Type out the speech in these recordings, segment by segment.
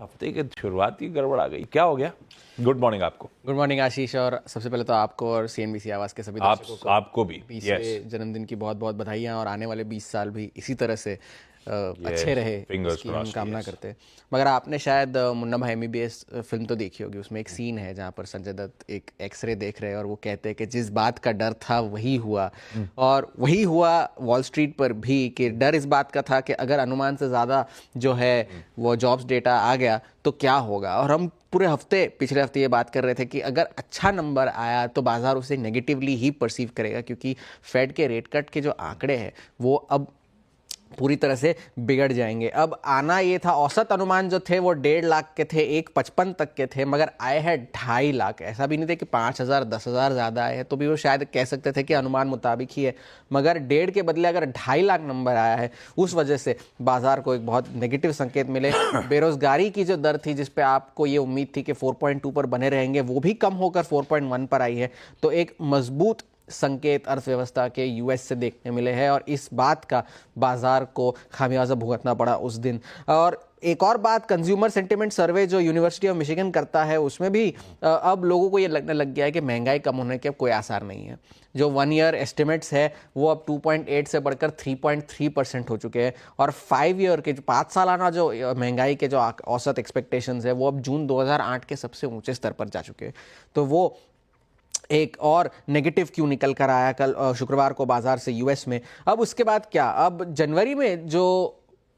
हफ्ते की शुरुआत ही गड़बड़ आ गई, क्या हो गया? गुड मॉर्निंग आपको। गुड मॉर्निंग आशीष, और सबसे पहले तो आपको और सीएनबीसी आवाज के सभी दर्शकों को आपको भी 20वें जन्मदिन की बहुत बहुत बधाइयाँ, और आने वाले 20 साल भी इसी तरह से अच्छे रहे, Fingers इसकी हम crossed, कामना yes. करते हैं। मगर आपने शायद मुन्ना भाई एमबीबीएस फिल्म तो देखी होगी, उसमें एक सीन है जहाँ पर संजय दत्त एक एक्सरे देख रहे हैं और वो कहते हैं कि जिस बात का डर था वही हुआ, और वही हुआ वॉल स्ट्रीट पर भी, कि डर इस बात का था कि अगर अनुमान से ज़्यादा जो है वो जॉब्स डेटा आ गया तो क्या होगा। और हम पूरे पिछले हफ्ते ये बात कर रहे थे कि अगर अच्छा नंबर आया तो बाजार उसे नेगेटिवली ही परसीव करेगा, क्योंकि फेड के रेट कट के जो आंकड़े हैं वो अब पूरी तरह से बिगड़ जाएंगे। अब आना ये था, औसत अनुमान जो थे वो 1.5 लाख के थे, 1.55 तक के थे, मगर आए हैं 2.5 लाख। ऐसा भी नहीं थे कि 5,000 10,000 ज़्यादा आए हैं, तो भी वो शायद कह सकते थे कि अनुमान मुताबिक ही है। मगर 1.5 के बदले अगर 2.5 लाख नंबर आया है, उस वजह से बाजार को एक बहुत नेगेटिव संकेत मिले। बेरोजगारी की जो दर थी, जिस पे आपको ये उम्मीद थी कि 4.2 पर बने रहेंगे, वो भी कम होकर 4.1 पर आई है। तो एक मजबूत संकेत अर्थव्यवस्था के यूएस से देखने मिले हैं, और इस बात का बाजार को खामियाजा भुगतना पड़ा उस दिन। और एक और बात, कंज्यूमर सेंटिमेंट सर्वे जो यूनिवर्सिटी ऑफ मिशिगन करता है, उसमें भी अब लोगों को ये लगने लग गया है कि महंगाई कम होने के अब कोई आसार नहीं है। जो 1 ईयर एस्टिमेट्स है वो अब 2.8 से बढ़कर 3.3% हो चुके हैं, और 5 ईयर के 5 सालाना जो महंगाई के जो औसत एक्सपेक्टेशंस है वो अब जून 2008 के सबसे ऊंचे स्तर पर जा चुके हैं। तो वो एक और नेगेटिव क्यों निकल कर आया कल शुक्रवार को बाजार से यूएस में। अब उसके बाद क्या, अब जनवरी में जो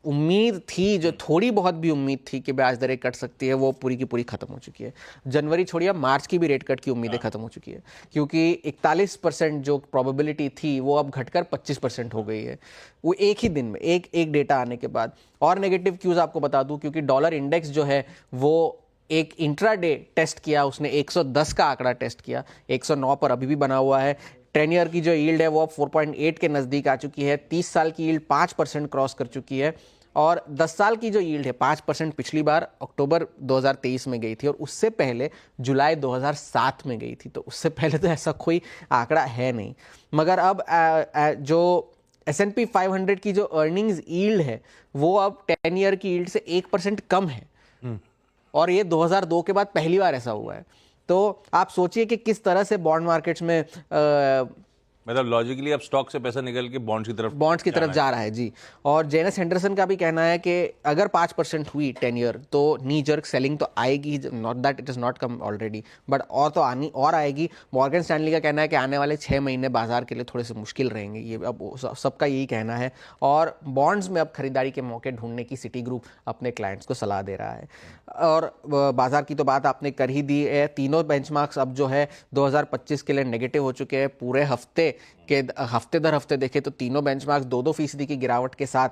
उम्मीद थी, जो थोड़ी बहुत भी उम्मीद थी कि ब्याज दरें कट सकती है, वो पूरी की पूरी खत्म हो चुकी है। जनवरी छोड़िए, मार्च की भी रेट कट की उम्मीदें खत्म हो चुकी है, क्योंकि 41% जो प्रोबेबिलिटी थी वो अब घटकर 25% हो गई है, वो एक ही दिन में, एक डेटा आने के बाद। और नेगेटिव क्यूज आपको बता दूं, क्योंकि डॉलर इंडेक्स जो है वो एक इंट्राडे टेस्ट किया, उसने 110 का आंकड़ा टेस्ट किया, 109 पर अभी भी बना हुआ है। 10 ईयर की जो यील्ड है वो अब 4.8 के नज़दीक आ चुकी है। 30 साल की यील्ड 5% क्रॉस कर चुकी है, और 10 साल की जो यील्ड है 5% पिछली बार अक्टूबर 2023 में गई थी, और उससे पहले जुलाई 2007 में गई थी। तो उससे पहले तो ऐसा कोई आंकड़ा है नहीं। मगर अब जो S&P 500 की जो अर्निंग्स यील्ड है वो अब 10 ईयर की यील्ड से 1% कम है, और ये 2002 के बाद पहली बार ऐसा हुआ है। तो आप सोचिए कि किस तरह से बॉन्ड मार्केट्स में मतलब लॉजिकली अब स्टॉक से पैसा निकल के बॉन्ड्स की तरफ जा रहा है जी। और जेनस हेंडरसन का भी कहना है कि अगर 5% हुई 10 ईयर तो नी जर्क सेलिंग तो आएगी, not that it is not come already, but और तो आनी और आएगी। मॉर्गन स्टैनली का कहना है कि आने वाले 6 महीने बाजार के लिए थोड़े से मुश्किल रहेंगे, ये अब सबका यही कहना है। और बॉन्ड्स में अब खरीदारी के मौके ढूंढने की सिटी ग्रुप अपने क्लाइंट्स को सलाह दे रहा है। और बाजार की तो बात आपने कर ही दी है। तीनों बेंचमार्क्स अब जो है 2025 के लिए नेगेटिव हो चुके हैं। पूरे हफ्ते दर हफ्ते देखें तो तीनों बेंचमार्क्स 2-2% की गिरावट के साथ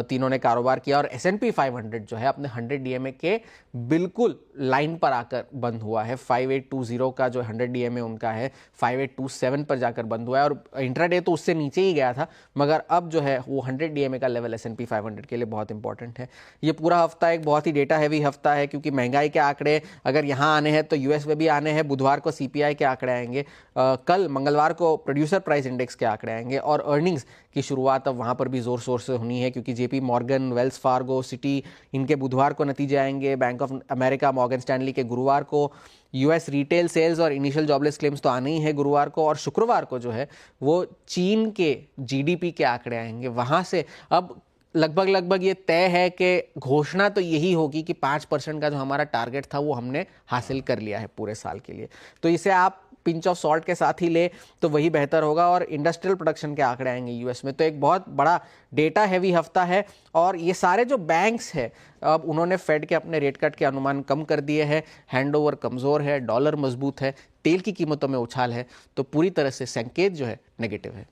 तीनों ने कारोबार किया, और S&P 500 जो है अपने 100 DMA के बिल्कुल लाइन पर आकर बंद हुआ है। 5820 का जो 100 DMA उनका है 5827 पर जाकर बंद हुआ है, और इंट्राडे तो उससे नीचे ही गया था, मगर अब जो है वो 100 DMA का लेवल S&P 500 के लिए बहुत इंपॉर्टेंट है। ये पूरा हफ्ता एक बहुत ही डेटा हैवी हफ्ता है, क्योंकि महंगाई के आंकड़े अगर यहाँ आने हैं तो यूएस में भी आने हैं। बुधवार को CPI के आंकड़े आएंगे, कल मंगलवार को प्रोड्यूसर प्राइस इंडेक्स के आंकड़े आएंगे, और अर्निंग्स की शुरुआत अब वहाँ पर भी जोर शोर से होनी है, क्योंकि JP Morgan, Wells Fargo, city, इनके बुधवार को नतीजे आएंगे। Bank of America, Morgan Stanley के गुरुवार को। US रिटेल सेल्स और इनिशियल जॉबलेस क्लेम्स तो आने ही है गुरुवार को, और शुक्रवार को जो है वो चीन के GDP के आंकड़े आएंगे। वहाँ से अब लगभग ये तय है कि घोषणा तो यही होगी कि 5% का जो हमारा टारगेट था वो हमने हासिल कर लिया है पूरे साल के लिए। तो इसे आप पिंच ऑफ सॉल्ट के साथ ही ले तो वही बेहतर होगा। और इंडस्ट्रियल प्रोडक्शन के आंकड़े आएंगे यूएस में, तो एक बहुत बड़ा डेटा हैवी हफ्ता है। और ये सारे जो बैंक्स है अब उन्होंने फेड के अपने रेट कट के अनुमान कम कर दिए हैं। हैंडओवर कमजोर है, डॉलर मजबूत है, तेल की कीमतों में उछाल है, तो पूरी तरह से संकेत जो है नेगेटिव है।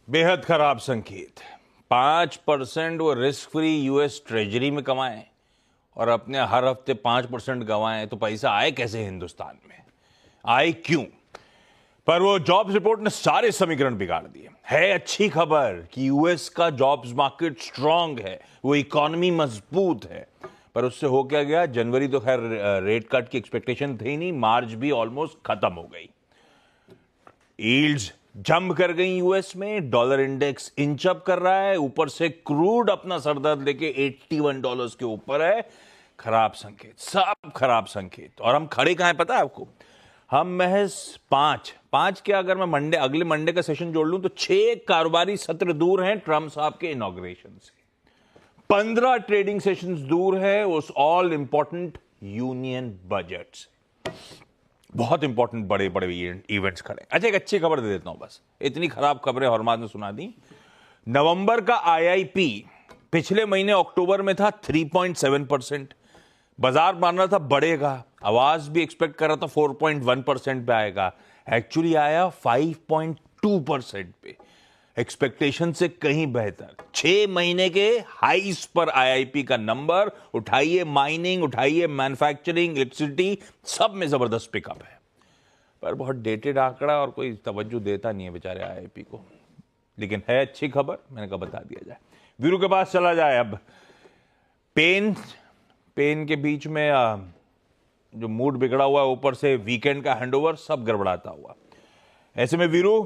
बेहद खराब संकेत। 5% वो रिस्क फ्री US ट्रेजरी में कमाएं और अपने हर हफ्ते 5% गंवाएं, तो पैसा आए कैसे हिंदुस्तान में? आए क्यों? पर वो जॉब्स रिपोर्ट ने सारे समीकरण बिगाड़ दिए। है अच्छी खबर कि यूएस का जॉब्स मार्केट स्ट्रांग है, वो इकोनॉमी मजबूत है, पर उससे हो क्या गया? जनवरी तो खैर रेट कट की एक्सपेक्टेशन थी नहीं, मार्च भी ऑलमोस्ट खत्म हो गई। यील्ड्स जंप कर गई यूएस में, डॉलर इंडेक्स इंच अप कर रहा है, ऊपर से क्रूड अपना सरदर्द लेके $81 के ऊपर है। खराब संकेत, सब खराब संकेत। और हम खड़े कहाँ हैं पता है आपको? हम महज पांच क्या, अगर मैं अगले मंडे का सेशन जोड़ लूं तो 6 कारोबारी सत्र दूर हैं ट्रंप साहब के इनॉग्रेशन से। 15 ट्रेडिंग सेशंस दूर है उस ऑल इंपॉर्टेंट यूनियन बजट से। बहुत इंपॉर्टेंट बड़े बड़े इवेंट्स खड़े। अच्छा, एक अच्छी खबर दे देता हूं, बस इतनी खराब खबरें हरमाद ने सुना दी। नवंबर का आईआईपी पिछले महीने अक्टूबर में था 3.7%। बाजार मान रहा था बढ़ेगा, आवाज भी एक्सपेक्ट कर रहा था 4.1% पे आएगा, एक्चुअली आया 5.2% पे। एक्सपेक्टेशन से कहीं बेहतर। 6 महीने के हाईस पर आईआईपी का नंबर। उठाइए माइनिंग, उठाइए मैन्युफैक्चरिंग, इलेक्ट्रिसिटी, सब में जबरदस्त पिकअप है। पर बहुत डेटेड आंकड़ा और कोई तवज्जो देता नहीं है बेचारे आईआईपी को। लेकिन है अच्छी खबर, मैंने कहा बता दिया जाए। वीरू के पास चला जाए अब। पेन के बीच में जो मूड बिगड़ा हुआ है, ऊपर से वीकेंड का हैंडओवर, सब गड़बड़ाता हुआ। ऐसे में वीरू